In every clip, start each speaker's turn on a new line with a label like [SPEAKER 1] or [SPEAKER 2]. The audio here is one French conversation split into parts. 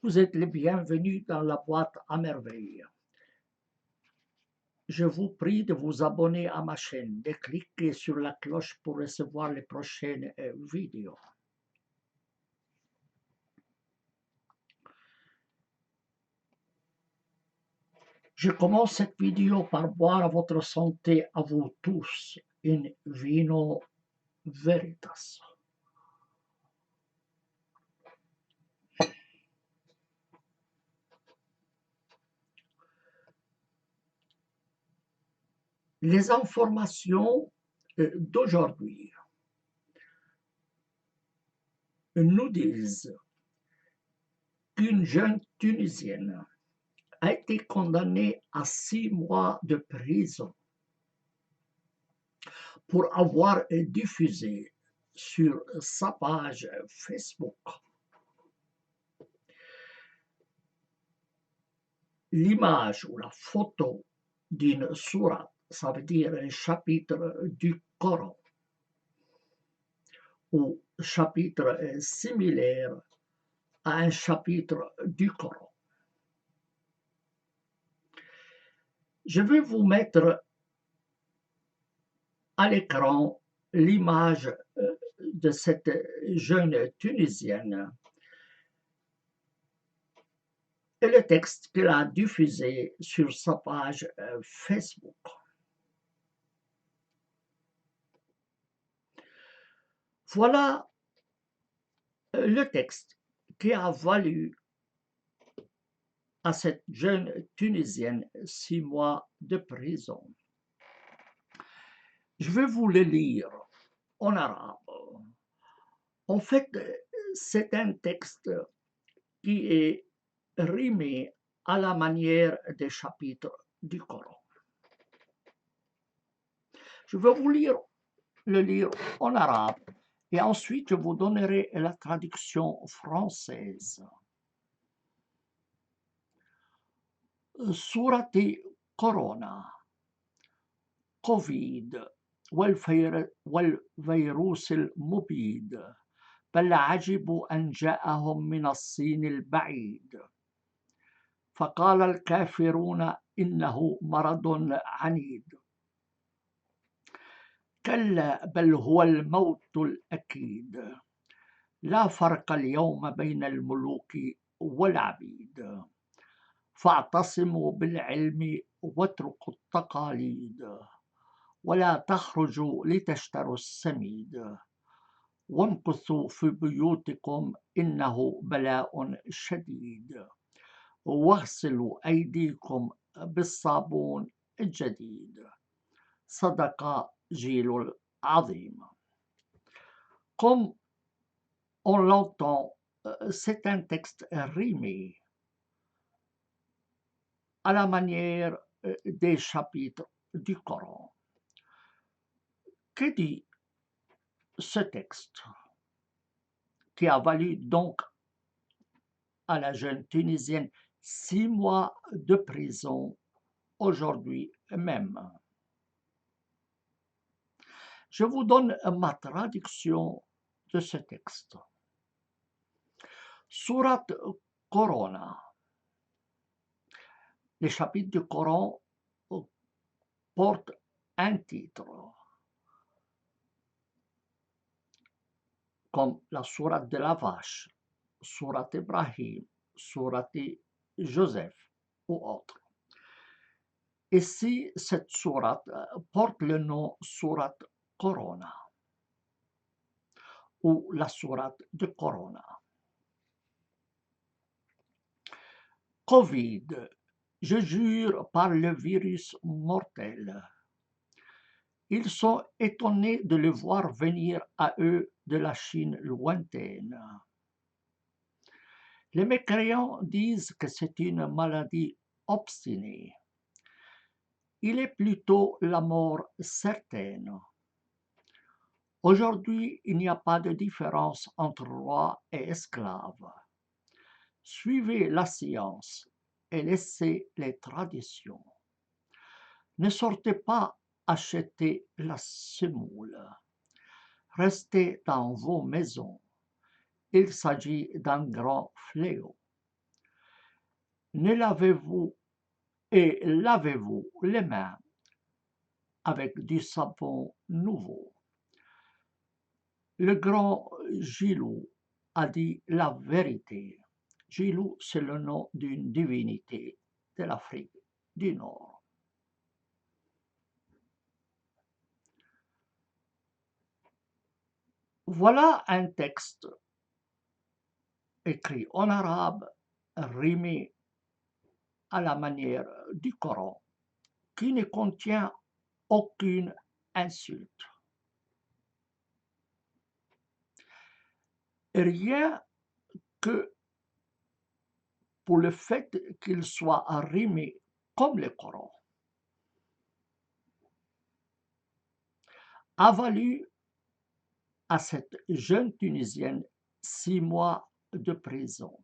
[SPEAKER 1] Vous êtes les bienvenus dans la boîte à merveilles. Je vous prie de vous abonner à ma chaîne, de cliquer sur la cloche pour recevoir les prochaines vidéos. Je commence cette vidéo par boire à votre santé à vous tous in vino veritas. Les informations d'aujourd'hui nous disent qu'une jeune Tunisienne a été condamnée à 6 mois de prison pour avoir diffusé sur sa page Facebook l'image ou la photo d'une sourate, ça veut dire un chapitre du Coran, ou chapitre similaire à un chapitre du Coran. Je vais vous mettre à l'écran l'image de cette jeune Tunisienne et le texte qu'elle a diffusé sur sa page Facebook. Voilà le texte qui a valu à cette jeune Tunisienne 6 mois de prison. Je vais vous le lire en arabe. En fait, c'est un texte qui est rimé à la manière des chapitres du Coran. Je vais vous le lire en arabe et ensuite je vous donnerai la traduction française. Surati Corona, Covid والفيروس المبيد بل عجبوا أن جاءهم من الصين البعيد فقال الكافرون إنه مرض عنيد كلا بل هو الموت الأكيد لا فرق اليوم بين الملوك والعبيد فاعتصموا بالعلم واتركوا التقاليد ولا تخرجوا لتشتروا السميد وامكثوا في بيوتكم إنه بلاء شديد واغسلوا أيديكم بالصابون الجديد صدق جيل العظيم. Comme on l'entend, c'est un texte rimé à la manière des chapitres du Coran. Que dit ce texte qui a valu donc à la jeune Tunisienne 6 mois de prison aujourd'hui même? Je vous donne ma traduction de ce texte. Sourate Corona. Les chapitres du Coran portent un titre, comme la sourate de la vache, sourate Ibrahim, sourate Joseph ou autres. Ici, cette sourate porte le nom sourate Corona ou la sourate de Corona. Covid, je jure par le virus mortel. Ils sont étonnés de le voir venir à eux de la Chine lointaine. Les mécréants disent que c'est une maladie obstinée. Il est plutôt la mort certaine. Aujourd'hui, il n'y a pas de différence entre roi et esclave. Suivez la science et laissez les traditions. Ne sortez pas acheter la semoule. Restez dans vos maisons. Il s'agit d'un grand fléau. Ne lavez-vous et lavez-vous les mains avec du savon nouveau. Le grand Gilou a dit la vérité. Gilou, c'est le nom d'une divinité de l'Afrique du Nord. Voilà un texte écrit en arabe, rimé à la manière du Coran, qui ne contient aucune insulte. Rien que pour le fait qu'il soit rimé comme le Coran, a valu à cette jeune Tunisienne 6 mois de prison.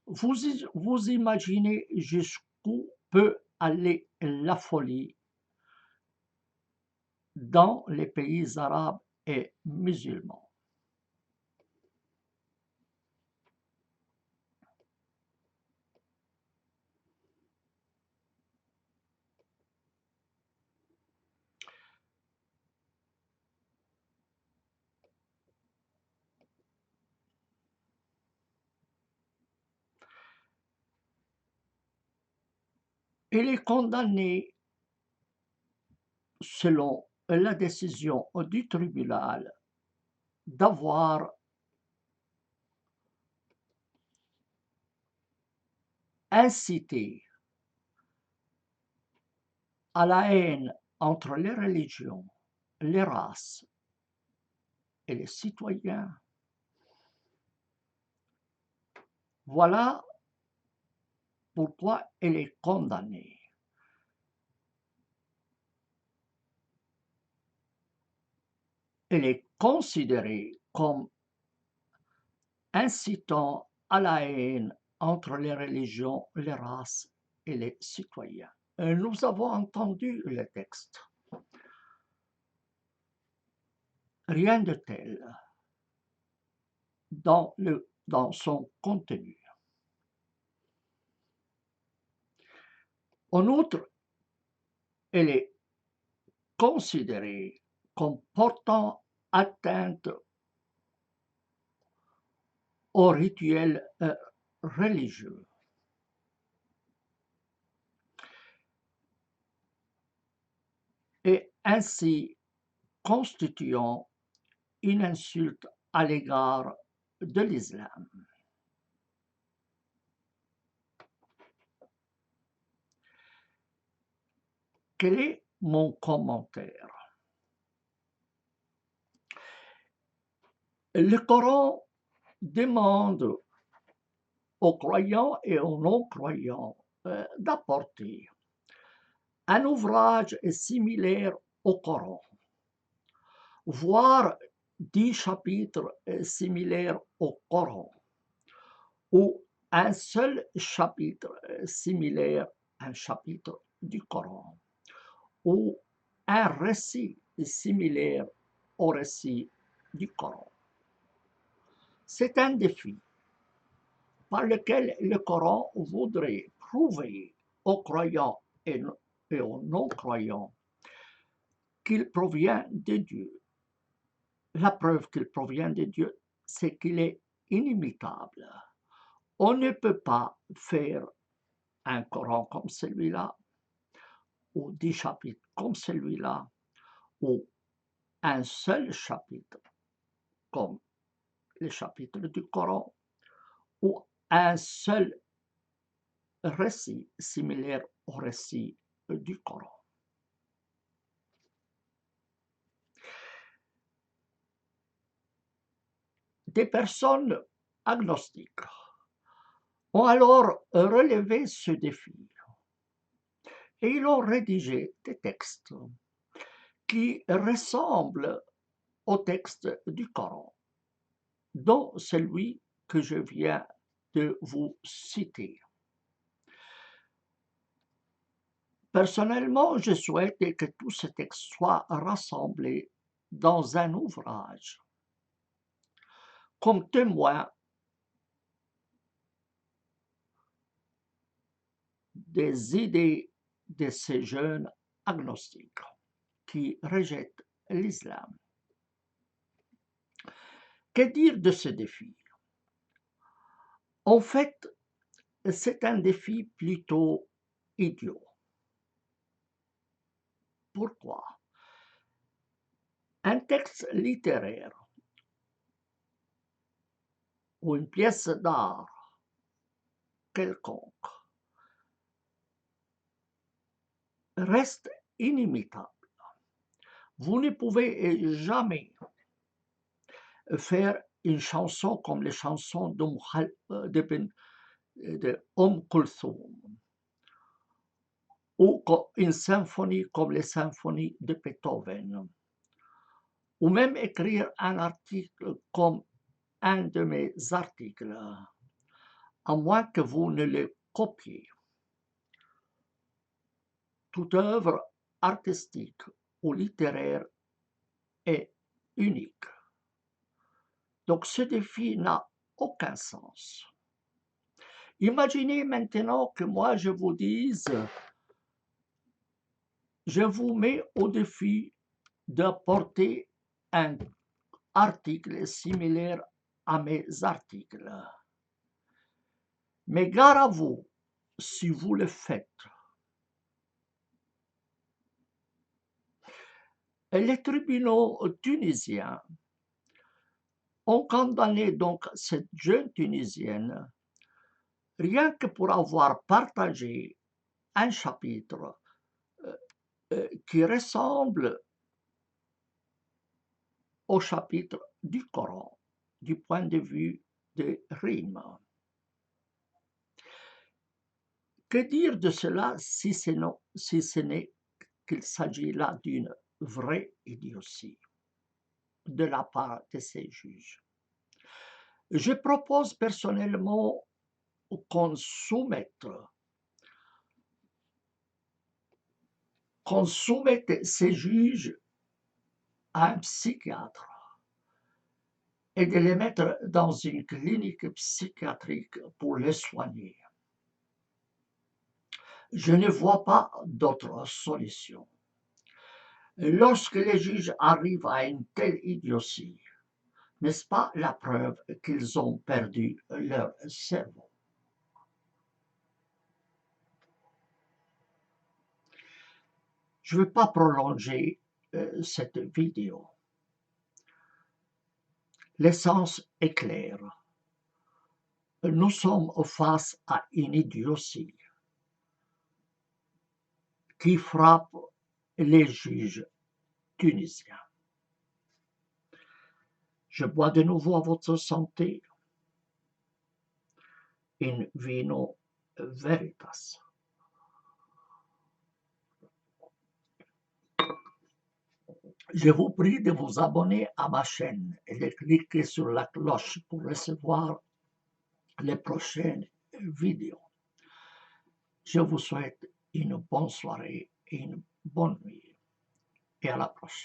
[SPEAKER 1] Vous imaginez jusqu'où peut aller la folie dans les pays arabes et musulmans. Il est condamné selon la décision du tribunal d'avoir incité à la haine entre les religions, les races et les citoyens. Voilà pourquoi elle est condamnée. Elle est considérée comme incitant à la haine entre les religions, les races et les citoyens. Nous avons entendu le texte. Rien de tel dans son contenu. En outre, elle est considérée comme portant atteinte aux rituels religieux. Et ainsi constituant une insulte à l'égard de l'islam. Quel est mon commentaire? Le Coran demande aux croyants et aux non-croyants d'apporter un ouvrage similaire au Coran, voire 10 chapitres similaires au Coran, ou un seul chapitre similaire à un chapitre du Coran, ou un récit similaire au récit du Coran. C'est un défi par lequel le Coran voudrait prouver aux croyants et aux non-croyants qu'il provient de Dieu. La preuve qu'il provient de Dieu, c'est qu'il est inimitable. On ne peut pas faire un Coran comme celui-là, ou 10 chapitres comme celui-là, ou un seul chapitre comme les chapitres du Coran, ou un seul récit similaire au récit du Coran. Des personnes agnostiques ont alors relevé ce défi et ils ont rédigé des textes qui ressemblent au texte du Coran, dont celui que je viens de vous citer. Personnellement, je souhaite que tous ces textes soient rassemblés dans un ouvrage comme témoin des idées de ces jeunes agnostiques qui rejettent l'islam. Que dire de ce défi? En fait, c'est un défi plutôt idiot. Pourquoi? Un texte littéraire ou une pièce d'art quelconque reste inimitable. Vous ne pouvez jamais faire une chanson comme les chansons de Kulthum ou une symphonie comme les symphonies de Beethoven, ou même écrire un article comme un de mes articles, à moins que vous ne le copiez. Toute œuvre artistique ou littéraire est unique. Donc ce défi n'a aucun sens. Imaginez maintenant que moi je vous dise, je vous mets au défi d'apporter un article similaire à mes articles. Mais gare à vous, si vous le faites. Les tribunaux tunisiens ont condamné donc cette jeune Tunisienne rien que pour avoir partagé un chapitre qui ressemble au chapitre du Coran, du point de vue des rimes. Que dire de cela si ce n'est qu'il s'agit là d'une vraie idiotie de la part de ces juges? Je propose personnellement qu'on soumette ces juges à un psychiatre et de les mettre dans une clinique psychiatrique pour les soigner. Je ne vois pas d'autre solution. Lorsque les juges arrivent à une telle idiotie, n'est-ce pas la preuve qu'ils ont perdu leur cerveau? Je ne vais pas prolonger cette vidéo. L'essence est claire. Nous sommes face à une idiotie qui frappe les juges tunisiens. Je bois de nouveau à votre santé. In vino veritas. Je vous prie de vous abonner à ma chaîne et de cliquer sur la cloche pour recevoir les prochaines vidéos. Je vous souhaite une bonne soirée et une bonne nuit et à la prochaine.